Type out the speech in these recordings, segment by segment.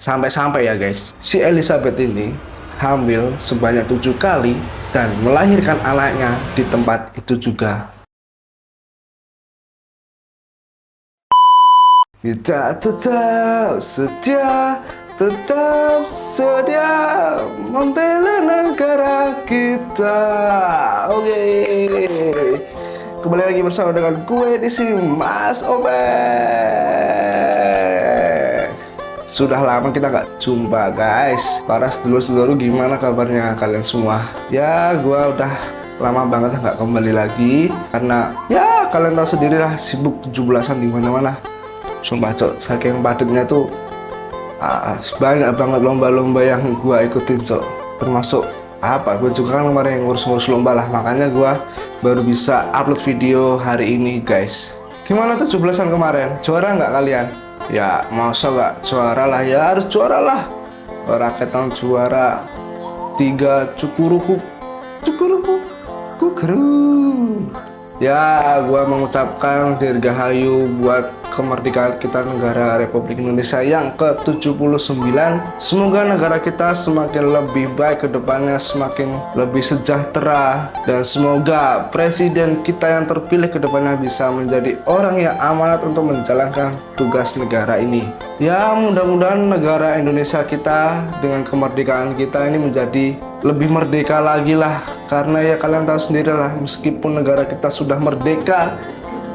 Sampai-sampai ya guys, si Elizabeth ini hamil sebanyak 7 kali dan melahirkan anaknya di tempat itu juga. Kita tetap setia, membela negara kita. Oke. Kembali lagi bersama dengan gue di sini, Mas Obet. Sudah lama kita nggak jumpa guys. Para sedulur-sedulur, gimana kabarnya kalian semua? Ya, gue udah lama banget nggak kembali lagi karena ya kalian tahu sendiri lah, sibuk 17-an di mana-mana. Sumpah cok, saking padatnya tuh banyak banget lomba-lomba yang gue ikutin cok. Termasuk gue juga kan kemarin yang ngurus-ngurus lomba lah, makanya gue baru bisa upload video hari ini guys. Gimana tuh 17-an kemarin? Juara nggak kalian? Ya masa nggak juara lah, ya harus juara lah. Raketan juara 3 cukuruku kukeru. Ya, gua mengucapkan dirgahayu buat kemerdekaan kita, negara Republik Indonesia yang ke-79. Semoga negara kita semakin lebih baik ke depannya, semakin lebih sejahtera, dan semoga presiden kita yang terpilih ke depannya bisa menjadi orang yang amanat untuk menjalankan tugas negara ini. Ya, mudah-mudahan negara Indonesia kita dengan kemerdekaan kita ini menjadi lebih merdeka lagi lah, karena ya kalian tahu sendiri lah, meskipun negara kita sudah merdeka,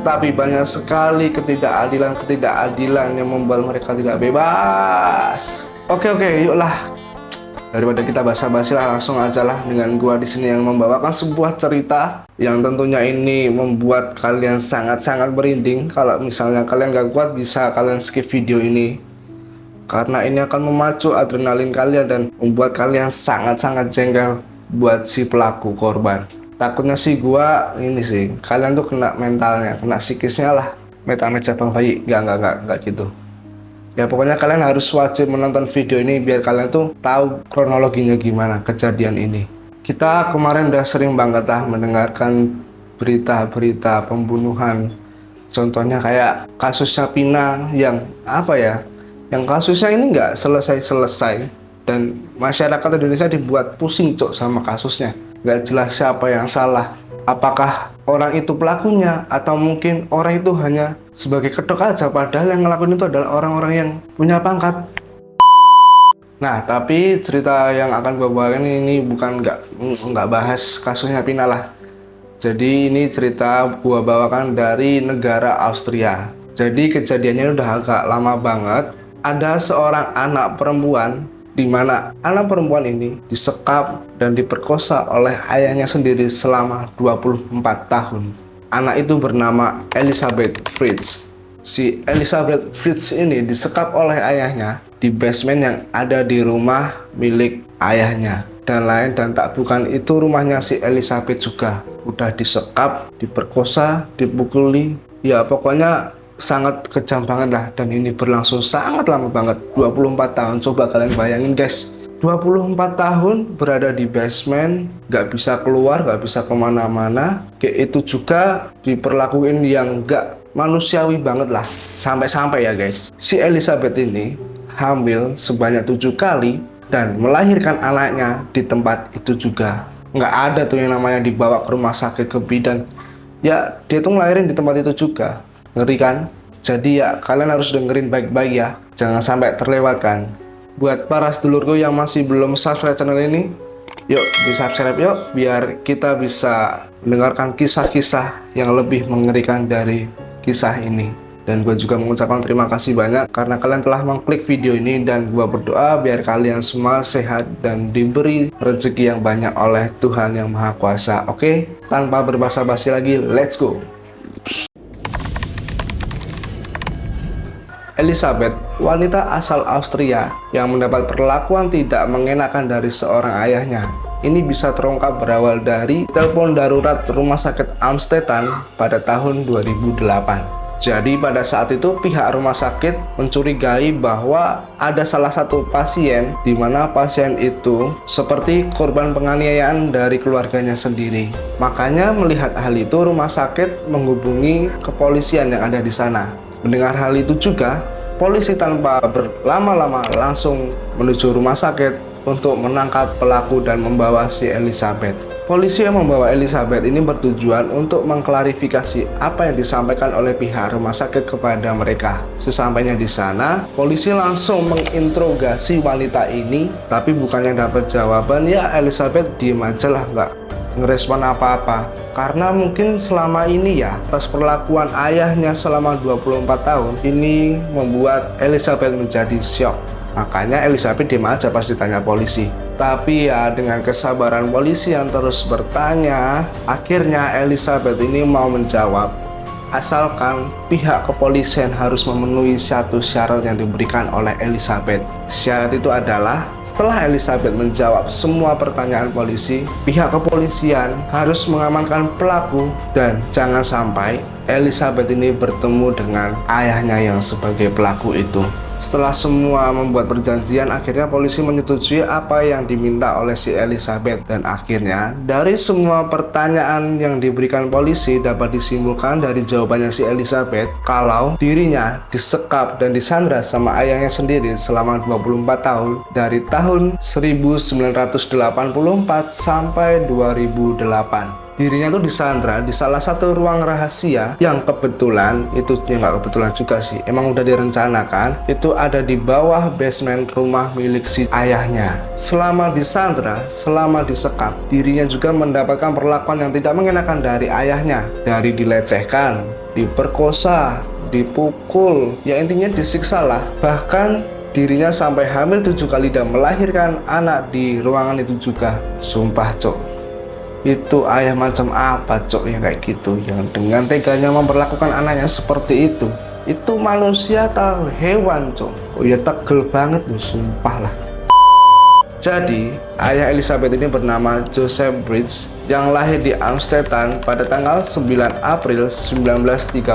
tapi banyak sekali ketidakadilan yang membuat mereka tidak bebas. Oke, yuklah, daripada kita basa-basi lah, langsung aja lah dengan gua di sini yang membawakan sebuah cerita yang tentunya ini membuat kalian sangat-sangat merinding. Kalau misalnya kalian gak kuat, bisa kalian skip video ini, karena ini akan memacu adrenalin kalian dan membuat kalian sangat-sangat jengkel buat si pelaku korban. Takutnya sih gua ini sih, kalian tuh kena mentalnya, kena psikisnya lah. Met-met cabang bayi, enggak gitu. Ya pokoknya kalian harus wajib menonton video ini biar kalian tuh tahu kronologinya gimana kejadian ini. Kita kemarin udah sering banget lah mendengarkan berita-berita pembunuhan. Contohnya kayak kasusnya Pinang yang yang kasusnya ini nggak selesai-selesai, dan masyarakat Indonesia dibuat pusing cok sama kasusnya. Nggak jelas siapa yang salah, apakah orang itu pelakunya atau mungkin orang itu hanya sebagai kedok aja, padahal yang ngelakuin itu adalah orang-orang yang punya pangkat. Nah, tapi cerita yang akan gue bawain ini bukan nggak bahas kasusnya Pina lah. Jadi ini cerita gue bawakan dari negara Austria. Jadi kejadiannya udah agak lama banget. Ada seorang anak perempuan di mana anak perempuan ini disekap dan diperkosa oleh ayahnya sendiri selama 24 tahun. Anak itu bernama Elizabeth Fritz. Si Elizabeth Fritz ini disekap oleh ayahnya di basement yang ada di rumah milik ayahnya. Dan lain dan tak bukan itu rumahnya si Elizabeth juga. Udah disekap, diperkosa, dipukuli. Ya pokoknya sangat kejam banget lah, dan ini berlangsung sangat lama banget, 24 tahun. Coba kalian bayangin guys, 24 tahun berada di basement, gak bisa keluar, gak bisa kemana-mana. Kayak itu juga diperlakuin yang gak manusiawi banget lah. Sampai-sampai ya guys, si Elizabeth ini hamil sebanyak 7 kali dan melahirkan anaknya di tempat itu juga. Gak ada tuh yang namanya dibawa ke rumah sakit ke bidan. Ya dia tuh ngelahirin di tempat itu juga. Ngeri kan? Jadi ya kalian harus dengerin baik-baik ya, jangan sampai terlewatkan. Buat para sedulurku yang masih belum subscribe channel ini, yuk di subscribe yuk, biar kita bisa mendengarkan kisah-kisah yang lebih mengerikan dari kisah ini. Dan gue juga mengucapkan terima kasih banyak karena kalian telah mengklik video ini, dan gue berdoa biar kalian semua sehat dan diberi rezeki yang banyak oleh Tuhan Yang Maha Kuasa. Oke, tanpa berbasa-basi lagi, let's go. Elizabeth, wanita asal Austria yang mendapat perlakuan tidak mengenakan dari seorang ayahnya. Ini bisa terungkap berawal dari telepon darurat Rumah Sakit Amstetten pada tahun 2008. Jadi pada saat itu pihak rumah sakit mencurigai bahwa ada salah satu pasien di mana pasien itu seperti korban penganiayaan dari keluarganya sendiri. Makanya melihat hal itu, rumah sakit menghubungi kepolisian yang ada di sana. Mendengar hal itu juga, polisi tanpa berlama-lama langsung menuju rumah sakit untuk menangkap pelaku dan membawa si Elizabeth. Polisi yang membawa Elizabeth ini bertujuan untuk mengklarifikasi apa yang disampaikan oleh pihak rumah sakit kepada mereka. Sesampainya di sana, polisi langsung menginterogasi wanita ini, tapi bukannya dapat jawaban, ya Elizabeth diem aja lah, nggak ngerespon apa-apa. Karena mungkin selama ini ya, atas perlakuan ayahnya selama 24 tahun, ini membuat Elizabeth menjadi syok. Makanya Elizabeth diem aja pas ditanya polisi. Tapi ya dengan kesabaran polisi yang terus bertanya, akhirnya Elizabeth ini mau menjawab. Asalkan pihak kepolisian harus memenuhi satu syarat yang diberikan oleh Elizabeth. Syarat itu adalah setelah Elizabeth menjawab semua pertanyaan polisi, pihak kepolisian harus mengamankan pelaku dan jangan sampai Elizabeth ini bertemu dengan ayahnya yang sebagai pelaku itu. Setelah semua membuat perjanjian, akhirnya polisi menyetujui apa yang diminta oleh si Elizabeth. Dan akhirnya, dari semua pertanyaan yang diberikan polisi dapat disimpulkan dari jawabannya si Elizabeth kalau dirinya disekap dan disandra sama ayahnya sendiri selama 24 tahun dari tahun 1984 sampai 2008. Dirinya tuh disandra di salah satu ruang rahasia yang kebetulan, itu ya nggak kebetulan juga sih, emang udah direncanakan, itu ada di bawah basement rumah milik si ayahnya. Selama disandra, selama disekap, dirinya juga mendapatkan perlakuan yang tidak mengenakan dari ayahnya, dari dilecehkan, diperkosa, dipukul, ya intinya disiksa lah. Bahkan dirinya sampai hamil 7 kali dan melahirkan anak di ruangan itu juga. Sumpah cok, itu ayah macam apa cok yang kayak gitu, yang dengan teganya memperlakukan anaknya seperti itu? Itu manusia atau hewan cok? Oh ya tegel banget loh, sumpah lah. Jadi, ayah Elizabeth ini bernama Joseph Bridge yang lahir di Amsterdam pada tanggal 9 April 1935.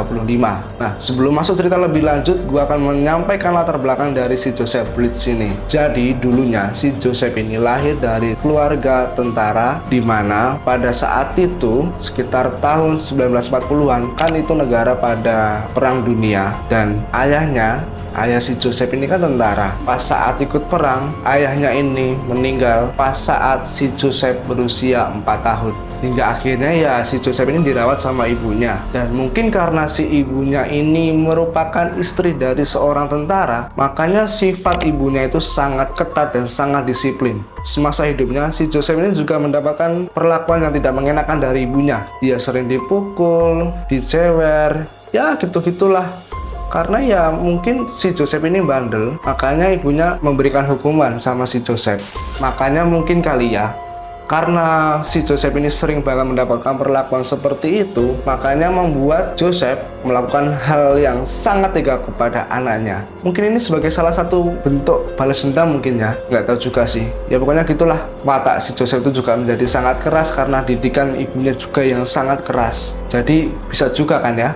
Nah, sebelum masuk cerita lebih lanjut, gua akan menyampaikan latar belakang dari si Joseph Bridge ini. Jadi, dulunya si Joseph ini lahir dari keluarga tentara di mana pada saat itu sekitar tahun 1940-an kan itu negara pada perang dunia dan ayah si Joseph ini kan tentara. Pas saat ikut perang, ayahnya ini meninggal pas saat si Joseph berusia 4 tahun. Hingga akhirnya ya si Joseph ini dirawat sama ibunya. Dan mungkin karena si ibunya ini merupakan istri dari seorang tentara, makanya sifat ibunya itu sangat ketat dan sangat disiplin. Semasa hidupnya, si Joseph ini juga mendapatkan perlakuan yang tidak mengenakan dari ibunya. Dia sering dipukul, dicewer, ya gitu-gitulah. Karena ya mungkin si Joseph ini bandel, makanya ibunya memberikan hukuman sama si Joseph. Makanya mungkin kali ya, karena si Joseph ini sering banget mendapatkan perlakuan seperti itu, makanya membuat Joseph melakukan hal yang sangat tega kepada anaknya. Mungkin ini sebagai salah satu bentuk balas dendam mungkin ya, nggak tahu juga sih. Ya pokoknya gitulah, watak si Joseph itu juga menjadi sangat keras karena didikan ibunya juga yang sangat keras. Jadi bisa juga kan ya.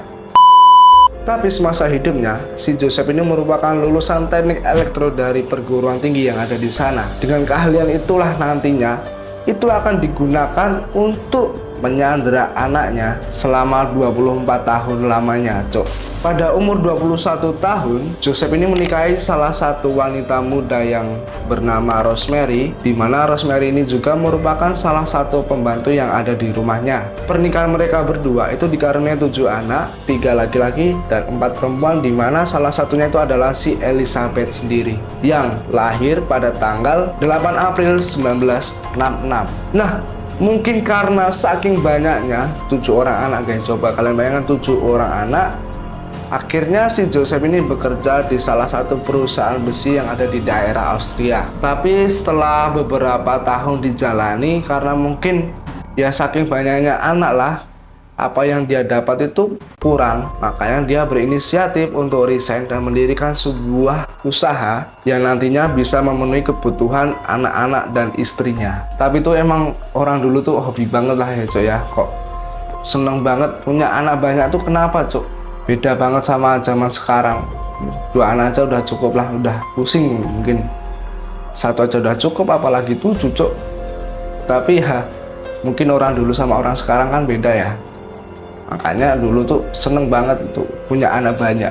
Tapi semasa hidupnya, si Joseph ini merupakan lulusan teknik elektro dari perguruan tinggi yang ada di sana. Dengan keahlian itulah nantinya, itu akan digunakan untuk menyandra anaknya selama 24 tahun lamanya, cok. Pada umur 21 tahun, Joseph ini menikahi salah satu wanita muda yang bernama Rosemary, di mana Rosemary ini juga merupakan salah satu pembantu yang ada di rumahnya. Pernikahan mereka berdua itu dikaruniai 7 anak, 3 laki-laki dan 4 perempuan, di mana salah satunya itu adalah si Elizabeth sendiri yang lahir pada tanggal 8 April 1966. Nah, mungkin karena saking banyaknya 7 orang anak guys, coba kalian bayangkan 7 orang anak. Akhirnya si Joseph ini bekerja di salah satu perusahaan besi yang ada di daerah Austria. Tapi setelah beberapa tahun dijalani, karena mungkin ya saking banyaknya anak lah, apa yang dia dapat itu kurang, makanya dia berinisiatif untuk resign dan mendirikan sebuah usaha yang nantinya bisa memenuhi kebutuhan anak-anak dan istrinya. Tapi itu emang orang dulu tuh hobi banget lah ya cok ya, kok seneng banget punya anak banyak tuh. Kenapa cok? Beda banget sama zaman sekarang. 2 anak aja udah cukup lah, udah pusing mungkin. 1 aja udah cukup, apalagi 7 cok. Tapi ya mungkin orang dulu sama orang sekarang kan beda ya. Makanya dulu tuh seneng banget itu punya anak banyak.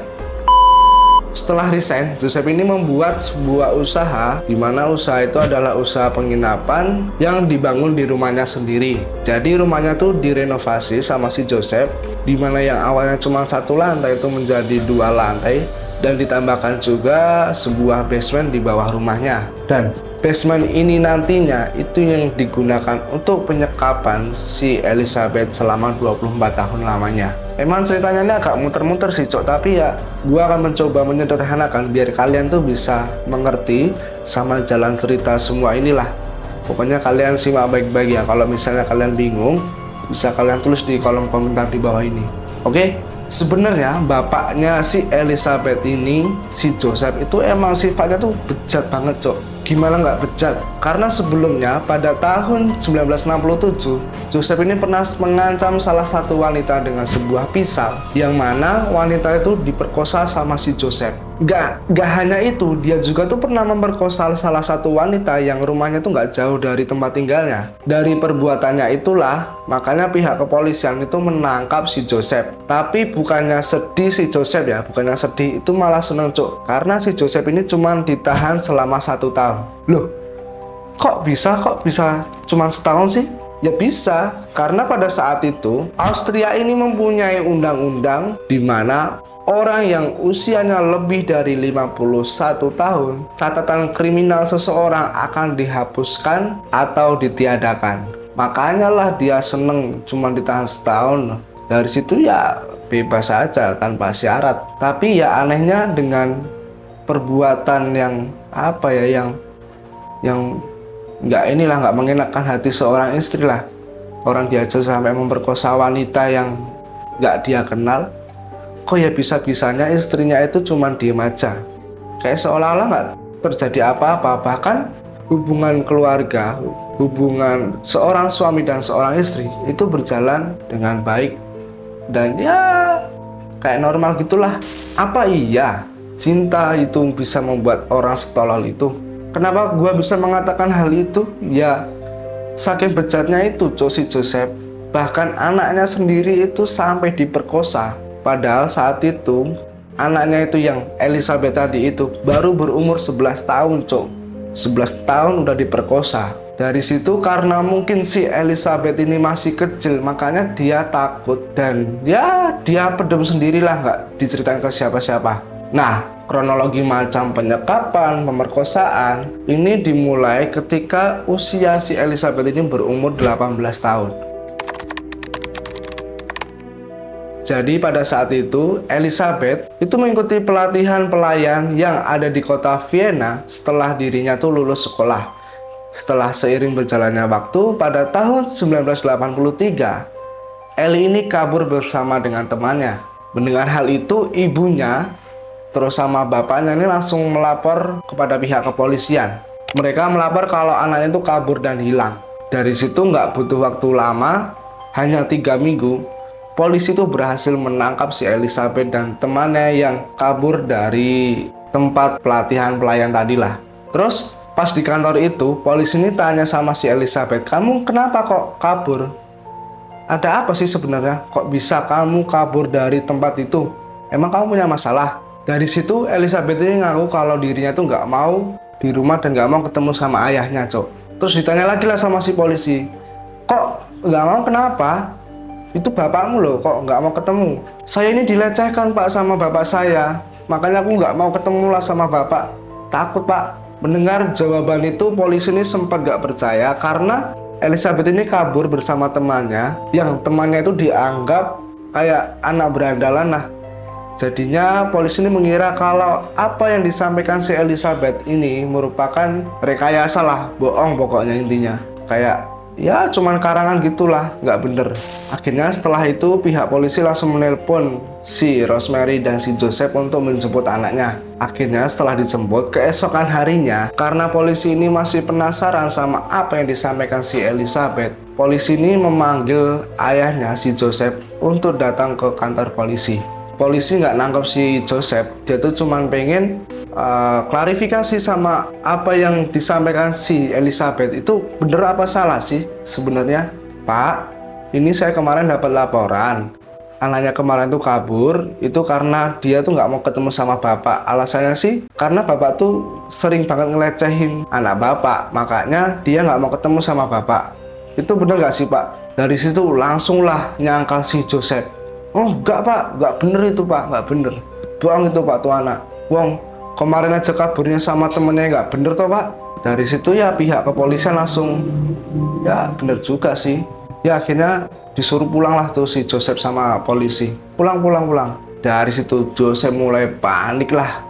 Setelah resign, Joseph ini membuat sebuah usaha di mana usaha itu adalah usaha penginapan yang dibangun di rumahnya sendiri. Jadi rumahnya tuh direnovasi sama si Joseph, di mana yang awalnya cuma satu lantai itu menjadi dua lantai dan ditambahkan juga sebuah basement di bawah rumahnya. Dan basement ini nantinya itu yang digunakan untuk penyekapan si Elizabeth selama 24 tahun lamanya. Emang ceritanya ini agak muter-muter sih cok, tapi ya gua akan mencoba menyederhanakan biar kalian tuh bisa mengerti sama jalan cerita semua inilah. Pokoknya kalian simak baik-baik ya. Kalau misalnya kalian bingung, bisa kalian tulis di kolom komentar di bawah ini. Oke? Sebenarnya bapaknya si Elizabeth ini, si Joseph itu emang sifatnya tuh bejat banget cok. Gimana nggak bejat? Karena sebelumnya pada tahun 1967, Joseph ini pernah mengancam salah satu wanita dengan sebuah pisau, yang mana wanita itu diperkosa sama si Joseph. Nggak hanya itu, dia juga tuh pernah memperkosa salah satu wanita yang rumahnya tuh nggak jauh dari tempat tinggalnya. Dari perbuatannya itulah, makanya pihak kepolisian itu menangkap si Joseph. Tapi bukannya sedih si Joseph ya, bukannya sedih, itu malah seneng cok. Karena si Joseph ini cuma ditahan selama 1 tahun. Loh, kok bisa cuma setahun sih? Ya bisa, karena pada saat itu Austria ini mempunyai undang-undang di mana orang yang usianya lebih dari 51 tahun, catatan kriminal seseorang akan dihapuskan atau ditiadakan. Makanya lah dia seneng cuma ditahan setahun. Dari situ ya bebas saja tanpa syarat. Tapi ya anehnya dengan perbuatan yang apa ya, yang nggak mengenakan hati seorang istri lah. Orang dia aja sampai memperkosa wanita yang nggak dia kenal. Kok ya bisa-bisanya istrinya itu cuma diem aja, kayak seolah-olah nggak terjadi apa-apa. Bahkan hubungan keluarga, hubungan seorang suami dan seorang istri itu berjalan dengan baik dan ya kayak normal gitulah. Apa iya cinta itu bisa membuat orang setolol itu? Kenapa gua bisa mengatakan hal itu? Ya saking bejatnya itu si Joseph. Bahkan anaknya sendiri itu sampai diperkosa. Padahal saat itu anaknya itu yang Elizabeth tadi itu baru berumur 11 tahun cok. 11 tahun udah diperkosa. Dari situ karena mungkin si Elizabeth ini masih kecil, makanya dia takut dan ya dia pendem sendirilah, nggak diceritain ke siapa-siapa. Nah, kronologi macam penyekapan, pemerkosaan ini dimulai ketika usia si Elizabeth ini berumur 18 tahun. Jadi pada saat itu Elizabeth itu mengikuti pelatihan pelayan yang ada di kota Vienna setelah dirinya tuh lulus sekolah. Setelah seiring berjalannya waktu, pada tahun 1983 Ellie ini kabur bersama dengan temannya. Mendengar hal itu, ibunya terus sama bapaknya ini langsung melapor kepada pihak kepolisian. Mereka melapor kalau anaknya itu kabur dan hilang. Dari situ nggak butuh waktu lama, hanya 3 minggu, polisi itu berhasil menangkap si Elizabeth dan temannya yang kabur dari tempat pelatihan pelayan tadi lah. Terus pas di kantor itu, polisi ini tanya sama si Elizabeth, "Kamu kenapa kok kabur? Ada apa sih sebenarnya? Kok bisa kamu kabur dari tempat itu? Emang kamu punya masalah?" Dari situ Elizabeth ini ngaku kalau dirinya tuh nggak mau di rumah dan nggak mau ketemu sama ayahnya, cok. Terus ditanya lagi lah sama si polisi, "Kok nggak mau kenapa? Itu bapakmu loh, kok nggak mau ketemu?" "Saya ini dilecehkan pak sama bapak saya, makanya aku nggak mau ketemu lah sama bapak. Takut pak." Mendengar jawaban itu, polisi ini sempat gak percaya karena Elizabeth ini kabur bersama temannya, yang temannya itu dianggap kayak anak berandalan lah. Jadinya polisi ini mengira kalau apa yang disampaikan si Elizabeth ini merupakan rekayasa lah, bohong pokoknya intinya. Kayak ya cuman karangan gitulah, nggak bener. Akhirnya setelah itu pihak polisi langsung menelpon si Rosemary dan si Joseph untuk menjemput anaknya. Akhirnya setelah dijemput keesokan harinya, karena polisi ini masih penasaran sama apa yang disampaikan si Elizabeth, polisi ini memanggil ayahnya si Joseph untuk datang ke kantor polisi. Polisi nggak nangkep si Joseph, dia tuh cuman pengen klarifikasi sama apa yang disampaikan si Elizabeth itu bener apa salah sih sebenarnya. "Pak, ini saya kemarin dapat laporan anaknya kemarin tuh kabur itu karena dia tuh nggak mau ketemu sama bapak. Alasannya sih karena bapak tuh sering banget ngelecehin anak bapak, makanya dia nggak mau ketemu sama bapak. Itu bener nggak sih Pak? Dari situ langsunglah nyangkal si Joseph. Oh enggak Pak, nggak bener itu Pak, nggak bener. Bohong itu Pak tuh anak. Wong kemarin aja kaburnya sama temennya, nggak bener toh Pak. Dari situ ya pihak kepolisian langsung ya bener juga sih. Ya akhirnya disuruh pulang lah tuh si Joseph sama polisi. Pulang. Dari situ Joseph mulai panik lah.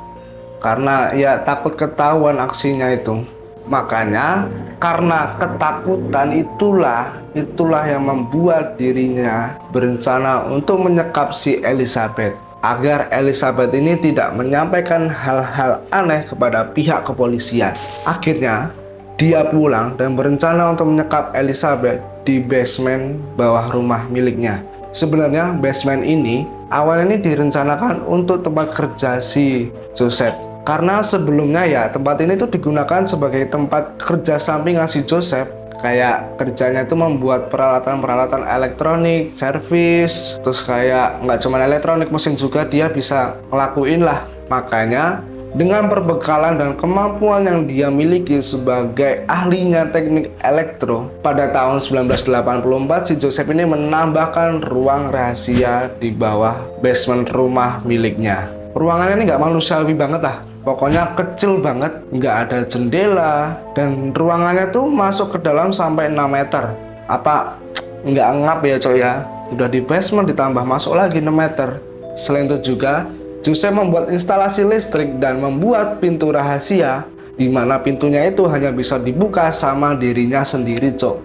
Karena ya takut ketahuan aksinya itu. Makanya karena ketakutan itulah yang membuat dirinya berencana untuk menyekap si Elizabeth. Agar Elizabeth ini tidak menyampaikan hal-hal aneh kepada pihak kepolisian. Akhirnya dia pulang dan berencana untuk menyekap Elizabeth di basement bawah rumah miliknya. Sebenarnya basement ini awalnya ini direncanakan untuk tempat kerja si Joseph. Karena sebelumnya ya tempat ini tuh digunakan sebagai tempat kerja sampingan si Joseph. Kayak kerjanya itu membuat peralatan-peralatan elektronik, servis, terus kayak nggak cuma elektronik, mesin juga dia bisa ngelakuin lah. Makanya dengan perbekalan dan kemampuan yang dia miliki sebagai ahlinya teknik elektro, pada tahun 1984 si Joseph ini menambahkan ruang rahasia di bawah basement rumah miliknya. Ruangannya ini nggak manusiawi banget lah. Pokoknya kecil banget, nggak ada jendela, dan ruangannya tuh masuk ke dalam sampai 6 meter. Apa nggak ngap ya coy ya? Udah di basement ditambah masuk lagi 6 meter. Selain itu juga, Joseph membuat instalasi listrik dan membuat pintu rahasia, di mana pintunya itu hanya bisa dibuka sama dirinya sendiri cok.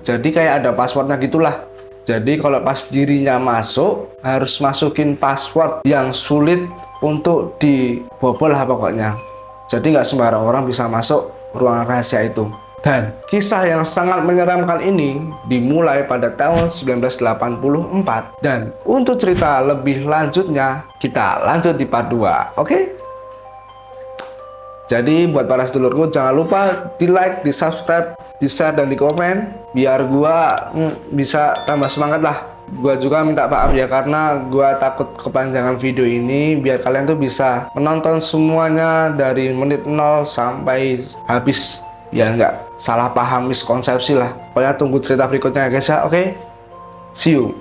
Jadi kayak ada passwordnya gitulah. Jadi kalau pas dirinya masuk, harus masukin password yang sulit untuk dibobol lah pokoknya. Jadi nggak sembarang orang bisa masuk ruangan rahasia itu. Dan kisah yang sangat menyeramkan ini dimulai pada tahun 1984. Dan untuk cerita lebih lanjutnya kita lanjut di part 2. Oke? Jadi buat para sedulurku jangan lupa di like, di subscribe, di share dan di komen biar gua bisa tambah semangat lah. Gua juga minta maaf ya karena gua takut kepanjangan video ini, biar kalian tuh bisa menonton semuanya dari menit 0 sampai habis, ya nggak salah paham miskonsepsi lah. Pokoknya tunggu cerita berikutnya ya guys ya. Oke, see you.